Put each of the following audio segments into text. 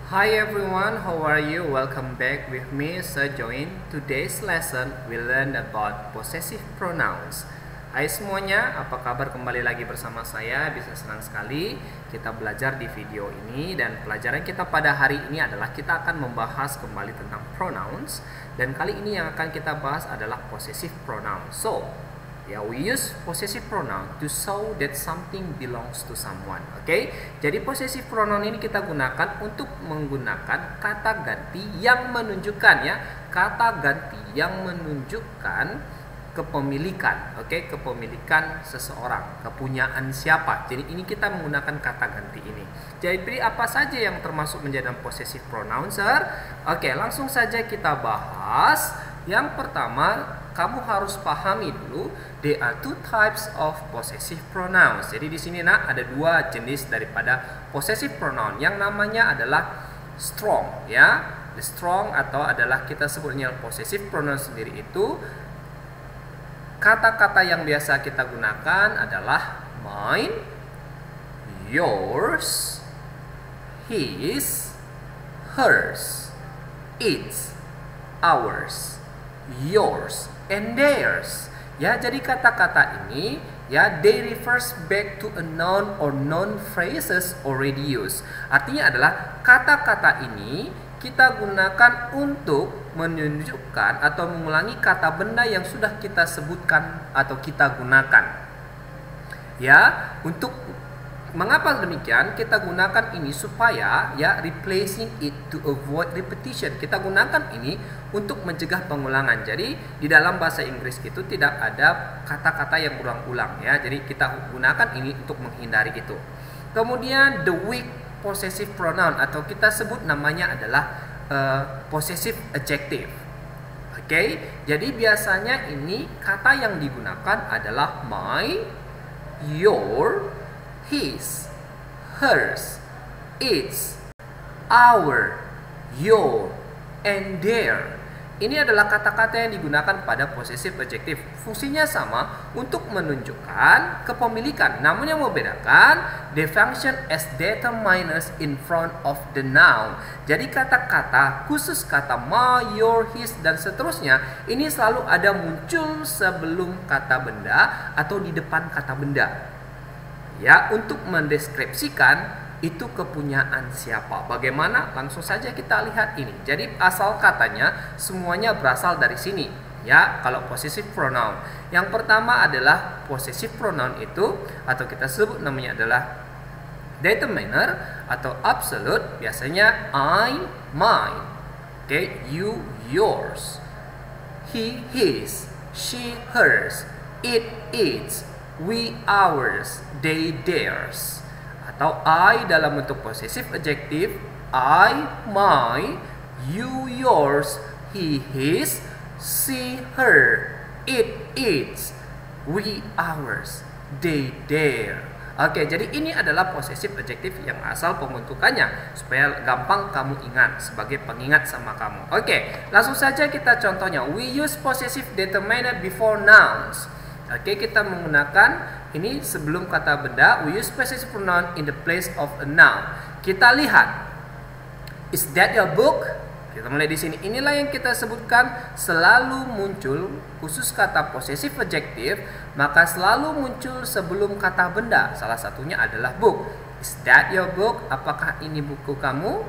Hi everyone, how are you? Welcome back with me, Sir Join. Today's lesson we learn about possessive pronouns. Hai semuanya, apa kabar? Kembali lagi bersama saya. Bisa senang sekali kita belajar di video ini. Dan pelajaran kita pada hari ini adalah kita akan membahas kembali tentang pronouns. Dan kali ini yang akan kita bahas adalah possessive pronoun. So, we use possessive pronoun to show that something belongs to someone. Oke, jadi possessive pronoun ini kita gunakan untuk menggunakan kata ganti yang menunjukkan kata ganti yang menunjukkan kepemilikan. Oke, kepemilikan seseorang, kepunyaan siapa. Jadi ini kita menggunakan kata ganti ini. Jadi apa saja yang termasuk menjadi possessive pronoun, Sir? Oke, langsung saja kita bahas. Yang pertama, kamu harus pahami dulu, there are two types of possessive pronouns. Jadi di sini ada dua jenis daripada possessive pronoun. Yang namanya adalah strong, The strong atau adalah kita sebutnya possessive pronoun sendiri itu kata-kata yang biasa kita gunakan adalah mine, yours, his, hers, its, ours, yours, and theirs. Jadi kata-kata ini they refers back to a noun or noun phrases already used. Artinya adalah kata-kata ini kita gunakan untuk menunjukkan atau mengulangi kata benda yang sudah kita sebutkan atau kita gunakan. Untuk mengapa demikian? Kita gunakan ini supaya replacing it to avoid repetition. Kita gunakan ini untuk mencegah pengulangan. Jadi di dalam bahasa Inggris itu tidak ada kata-kata yang berulang-ulang Jadi kita gunakan ini untuk menghindari itu. Kemudian the weak possessive pronoun atau kita sebut namanya adalah possessive adjective. Jadi biasanya ini kata yang digunakan adalah my, your, his, hers, its, our, your, and their. Ini adalah kata-kata yang digunakan pada possessive adjective. Fungsinya sama untuk menunjukkan kepemilikan. Namun yang membedakan, they function as determiners in front of the noun. Jadi kata-kata khusus kata my, your, his, dan seterusnya ini selalu ada muncul sebelum kata benda atau di depan kata benda. Untuk mendeskripsikan itu kepunyaan siapa. Bagaimana? Langsung saja kita lihat ini. Jadi asal katanya semuanya berasal dari sini. Kalau possessive pronoun. Yang pertama adalah possessive pronoun itu atau kita sebut namanya adalah determiner atau absolute. Biasanya I, mine. You, yours. He, his. She, hers. It, its. We, ours. They, theirs. Atau I dalam bentuk possessive adjective, I, my, you, yours, he, his, she, her, it, its, we, ours, they, their. Jadi ini adalah possessive adjective yang asal pembentukannya supaya gampang kamu ingat sebagai pengingat sama kamu. Langsung saja kita contohnya. We use possessive determiner before nouns. Kita menggunakan ini sebelum kata benda. We use possessive pronoun in the place of a noun. Kita lihat. Is that your book? Kita mulai di sini. Inilah yang kita sebutkan selalu muncul khusus kata possessive adjective, maka selalu muncul sebelum kata benda. Salah satunya adalah book. Is that your book? Apakah ini buku kamu?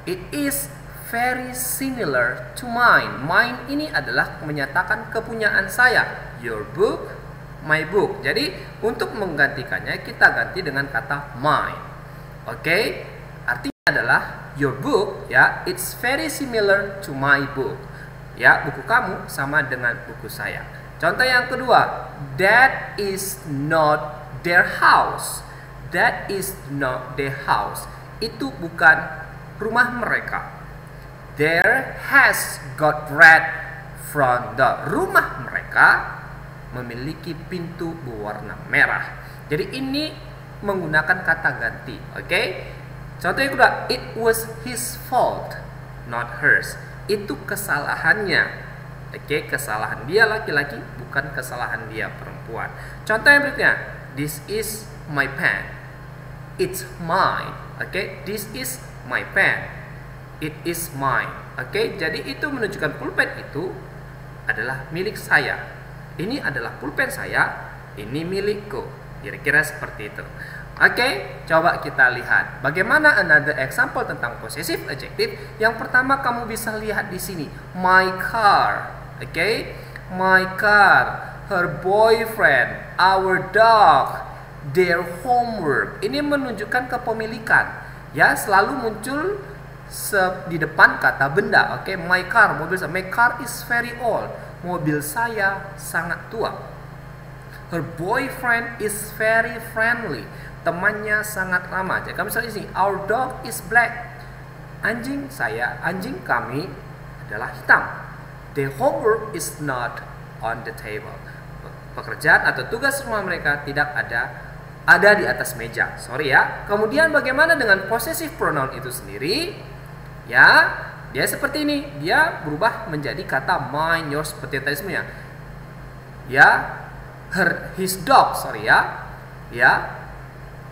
It is very similar to mine. Mine ini adalah menyatakan kepunyaan saya. Your book, my book. Jadi untuk menggantikannya kita ganti dengan kata mine. Artinya adalah your book it's very similar to my book. Buku kamu sama dengan buku saya. Contoh yang kedua, that is not their house. That is not their house. Itu bukan rumah mereka. There has got red front door. Rumah mereka memiliki pintu berwarna merah. Jadi ini menggunakan kata ganti. Contoh yang kedua, it was his fault, not hers. Itu kesalahannya. Kesalahan dia laki-laki, bukan kesalahan dia perempuan. Contoh yang berikutnya, this is my pen. It's mine. This is my pen. It is mine. Oke, jadi itu menunjukkan pulpen itu adalah milik saya. Ini adalah pulpen saya, ini milikku. Kira-kira seperti itu. Oke, coba kita lihat bagaimana another example tentang possessive adjective. Yang pertama kamu bisa lihat di sini, my car. Oke, my car, her boyfriend, our dog, their homework. Ini menunjukkan kepemilikan. Ya, selalu muncul di depan kata benda. Oke, my car, mobil saya. My car is very old. Mobil saya sangat tua. Her boyfriend is very friendly. Temannya sangat ramah. Jadi kamu misalnya di sini, our dog is black. Anjing kami adalah hitam. The homework is not on the table. Pekerjaan atau tugas rumah mereka tidak ada di atas meja. Sorry ya. Kemudian bagaimana dengan possessive pronoun itu sendiri? Ya, dia seperti ini. Dia berubah menjadi kata mine, yours, seperti tadi semuanya. Ya, his dog, sorry ya. Ya,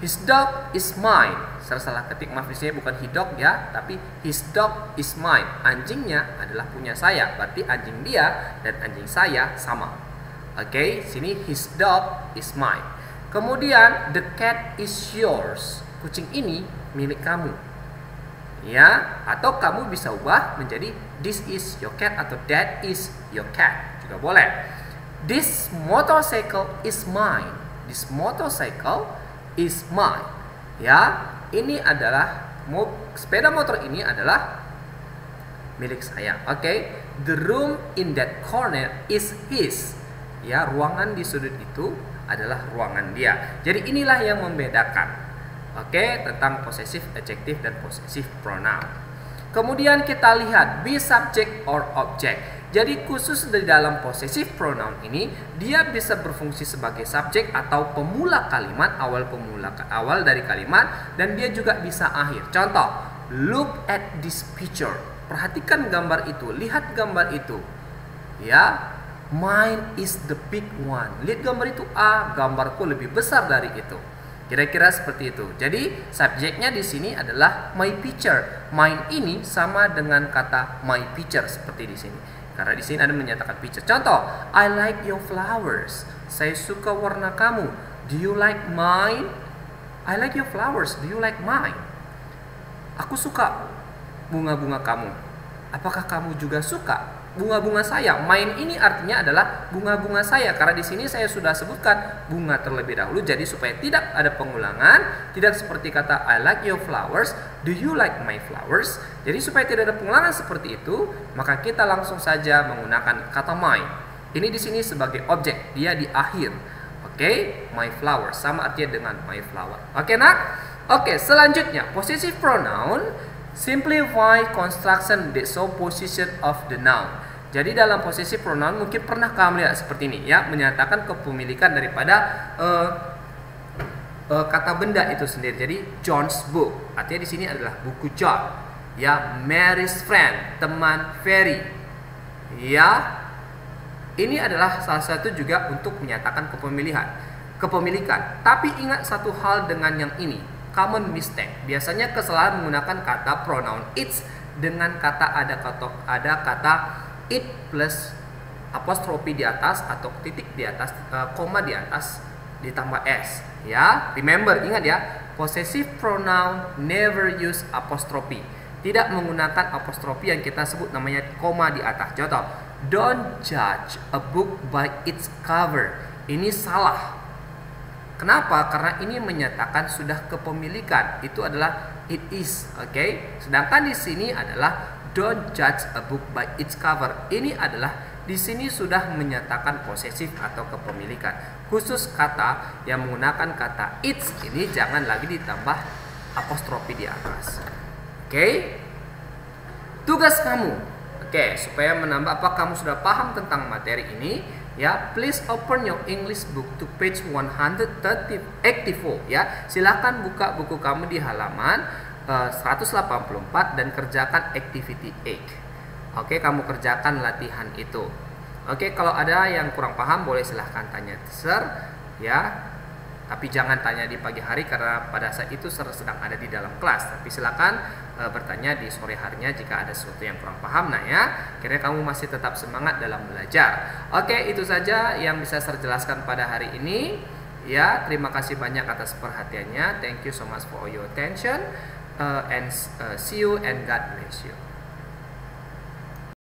his dog is mine. Salah ketik, maaf, disini bukan he dog ya, tapi his dog is mine. Anjingnya adalah punya saya. Berarti anjing dia dan anjing saya sama. Oke, sini his dog is mine. Kemudian the cat is yours. Kucing ini milik kamu. Ya, atau kamu bisa ubah menjadi this is your cat atau that is your cat. Juga boleh. This motorcycle is mine. This motorcycle is mine. Ya, ini adalah sepeda motor ini adalah milik saya. Oke, the room in that corner is his. Ya, ruangan di sudut itu adalah ruangan dia. Jadi inilah yang membedakan. Oke, tentang possessive adjective dan possessive pronoun. Kemudian kita lihat be subject or object. Jadi khusus di dalam possessive pronoun ini, dia bisa berfungsi sebagai subjek atau pemula kalimat, awal dari kalimat, dan dia juga bisa akhir. Contoh, look at this picture. Perhatikan gambar itu, lihat gambar itu. Ya, mine is the big one. Lihat gambar itu, gambarku lebih besar dari itu. Kira-kira seperti itu. Jadi subjeknya di sini adalah my picture. Mine ini sama dengan kata my picture seperti di sini. Karena di sini ada menyatakan picture. Contoh, I like your flowers. Saya suka warna kamu. Do you like mine? I like your flowers. Do you like mine? Aku suka bunga-bunga kamu. Apakah kamu juga suka bunga-bunga saya? Mine ini artinya adalah bunga-bunga saya, karena di sini saya sudah sebutkan bunga terlebih dahulu. Jadi supaya tidak ada pengulangan, tidak seperti kata I like your flowers, do you like my flowers? Jadi supaya tidak ada pengulangan seperti itu, maka kita langsung saja menggunakan kata mine. Ini di sini sebagai objek, dia di akhir. Oke, my flowers sama artinya dengan my flower. Oke, nak? Oke, selanjutnya possessive pronoun simplify construction the supposition of the noun. Jadi dalam possessive pronoun mungkin pernah kamu lihat seperti ini ya, menyatakan kepemilikan daripada kata benda itu sendiri. Jadi John's book, artinya di sini adalah buku John. Ya, Mary's friend, teman Ferry. Ya, ini adalah salah satu juga untuk menyatakan kepemilikan. Tapi ingat satu hal dengan yang ini, common mistake. Biasanya kesalahan menggunakan kata pronoun it's dengan kata ada kata it plus apostrofi di atas atau titik di atas, koma di atas ditambah s. Ya, remember, ingat ya, possessive pronoun never use apostrophe. Tidak menggunakan apostrofi yang kita sebut namanya koma di atas. Contoh, don't judge a book by its cover. Ini salah. Kenapa? Karena ini menyatakan sudah kepemilikan. Itu adalah it is, oke? Sedangkan di sini adalah don't judge a book by its cover. Ini adalah di sini sudah menyatakan posesif atau kepemilikan. Khusus kata yang menggunakan kata its ini jangan lagi ditambah apostrofi di atas. Oke? Tugas kamu. Oke, supaya menambah, apa kamu sudah paham tentang materi ini? Ya, please open your English book to page 184 ya. Silakan buka buku kamu di halaman 184 dan kerjakan activity 8. Oke, kamu kerjakan latihan itu. Oke, kalau ada yang kurang paham boleh silahkan tanya teacher ya. Tapi jangan tanya di pagi hari karena pada saat itu sedang ada di dalam kelas. Tapi silakan bertanya di sore harinya jika ada sesuatu yang kurang paham. Nah ya, kira kamu masih tetap semangat dalam belajar. Oke, itu saja yang bisa saya jelaskan pada hari ini. Ya, terima kasih banyak atas perhatiannya. Thank you so much for your attention, and see you and God bless you.